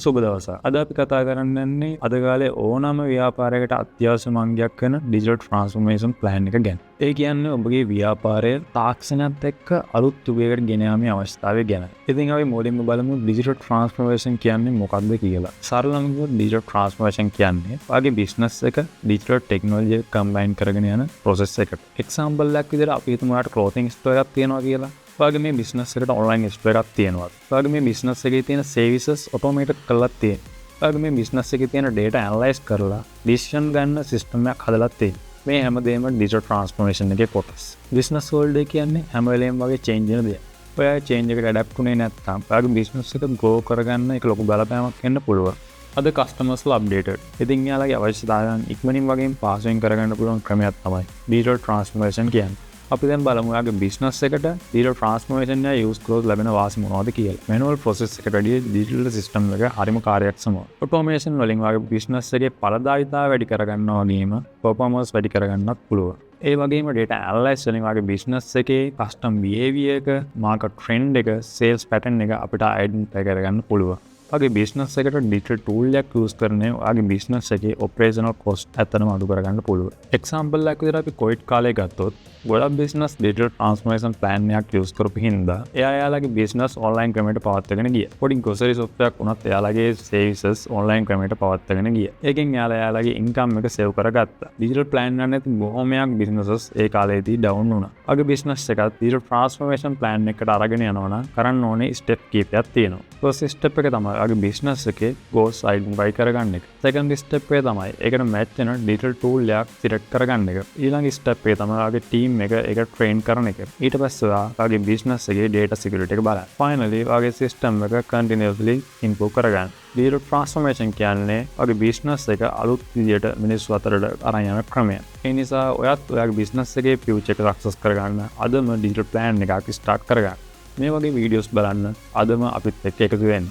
සුබ දවසක්. අද අපි කතා කරන්නේ අද කාලේ ඕනම ව්‍යාපාරයකට අත්‍යවශ්‍ය අංගයක් වෙන ඩිජිටල් ට්‍රාන්ස්ෆෝමේෂන් ප්ලෑන් එක ගැන. ඒ කියන්නේ ඔබගේ ව්‍යාපාරය තාක්ෂණයත් එක්ක අලුත් යුගයකට ගෙන යාමේ අවස්ථාව ගැන. ඉතින් අපි මුලින්ම බලමු ඩිජිටල් ට්‍රාන්ස්ෆෝමේෂන් කියන්නේ මොකක්ද කියලා. සරලවම කිව්වොත් ඩිජිටල් ට්‍රාන්ස්ෆෝමේෂන් කියන්නේ ඔයාගේ බිස්නස් එක ඩිජිටල් ටෙක්නොලොජි එක කම්බයින් කරගෙන යන ප්‍රොසෙස් එකක්. එක්සැම්පල් එකක් විදිහට අපි හිතමු ඔයාලට ක්ලෝතින් ස්ටෝර් එකක් තියෙනවා කියලා. ඔයාගේ මේ බිස්නස් එකට ඔන්ලයින් ස්ටෝර් එකක් තියෙනවා. ඔයාගේ මේ බිස්නස් එකේ තියෙන සර්විසස් ඔටෝමේටඩ් කරලා තියෙනවා. ඔයාගේ මේ බිස්නස් එකේ තියෙන data ඇනලයිස් කරලා ඩිසිෂන් ගන්න සිස්ටම් එකක් හදලා තියෙනවා. මේ හැමදේම ඩිජිටල් ට්‍රාන්ස්ෆෝමේෂන් එකේ කොටස්. බිස්නස් වර්ල්ඩ් එක කියන්නේ හැම වෙලේම වගේ චේන්ජ් වෙන දෙයක්. ඔයා චේන්ජ් එකට ඇඩැප්ට් වුණේ නැත්නම් ඔයාගේ බිස්නස් එක ග්‍රෝ කරගන්න එක ලොකු බලපෑමක් වෙන්න පුළුවන්. අද කස්ටමර්ස්ලා අප්ඩේටඩ්. ඉතින් යාලගේ අවශ්‍යතාවයන් ඉක්මනින් වගේම පාසෙන් කරගන්න පුළුවන් ක්‍රමයක් තමයි ඩිජිටල් ට්‍රාන්ස්ෆෝමේෂන් කියන්නේ. අපි දැන් බලමු ඔයාගේ බිස්නස් එකට ඩිජිටල් ට්‍රාන්ස්ෆෝමේෂන් එක යූස් කරොත් ලැබෙන වාසි මොනවද කියලා. මැනුවල් ප්‍රොසෙස් එකට වැඩිය ඩිජිටල් සිස්ටම් එක හරිම කාර්යක්ෂමයි. ඔටෝමේෂන් වලින් ඔයාගේ බිස්නස් එකේ ඵලදායීතාවය වැඩි කරගන්නවා වගේම පර්ෆෝමන්ස් වැඩි කරගන්නත් පුළුවන්. ඒ වගේම data analysis වලින් ඔයාගේ බිස්නස් එකේ කස්ටම් බිහේවියර් එක, මාකට් ට්‍රෙන්ඩ් එක, සේල්ස් පැටර්න් එක අපිට අයිඩෙන්ටිෆයි කරගන්න පුළුවන්. ඔයාගේ බිස්නස් එකට ඩිජිටල් ටූල් එකක් යූස් කරන්නේ ඔයාගේ බිස්නස් එකේ ඔපරේෂනල් කොස්ට් ඇත්තටම අඩු කරගන්න පුළුවන්. එක්සැම්පල් එකක් විදිහට අපි කොවිඩ් කාලේ ගත්තොත් ගොඩක් බිස්නස් ඩිජිටල් ට්‍රාන්ස්ෆෝමේෂන් ප්ලෑන් එකක් යූස් කරපු හින්දා එයාලගේ බිස්නස් ඔන්ලයින් ක්‍රමයට පවත්වාගෙන ගියා. පොඩි ග්‍රොසරි ෂොප් එකක් වුණත් එයාලගේ සර්විසස් ඔන්ලයින් ක්‍රමයට පවත්වාගෙන ගියා. ඒකෙන් එයාලගේ ඉන්කම් එක සේව් කරගත්තා. ඩිජිටල් ප්ලෑන් එක නැති බොහොමයක් බිස්නසස් ඒ කාලේදී ඩවුන් වුණා. ඔයාගේ බිස්නස් එකත් ඩිජිටල් ට්‍රාන්ස්ෆෝමේෂන් ප්ලෑන් එකකට අරගෙන යනවා නම් කරන්න ඕනේ ස්ටෙප් කීපයක් තියෙනවා. ෆස්ට් ස්ටෙප් එක තමයි ඔයාගේ බිස්නස් එකේ ගෝල්ස් අයිඩෙන්ටිෆයි කරගන්න එක. සෙකන්ඩ් ස්ටෙප් එක තමයි ඒකට මැච් වෙන ඩිජිටල් ටූල් එකක් සිලෙක්ට් කරගන්න එක. ඊළඟ ස්ටෙප් එක තමයි ඔයාගේ ටීම් එක ඒක ට්‍රේන් කරන එක. ඊට පස්සේ ඔයාගේ බිස්නස් එකේ data security එක බලන්න. ෆයිනලි ඔයාගේ සිස්ටම් එක continuously improve කරගන්න. ඩිජිටල් ට්‍රාන්ස්ෆෝමේෂන් කියන්නේ ඔයාගේ බිස්නස් එක අලුත් විදියට මිනිස්සු අතරට අරන් යන ක්‍රමයක්. ඒ නිසා ඔයත් ඔයාගේ බිස්නස් එකේ ෆියුචර් එක සක්සස් කරගන්න අදම ඩිජිටල් ප්ලෑන් එකක් ස්ටාර්ට් කරගන්න. මේ වගේ වීඩියෝස් බලන්න අදම අපිත් එක්ක එකතු වෙන්න.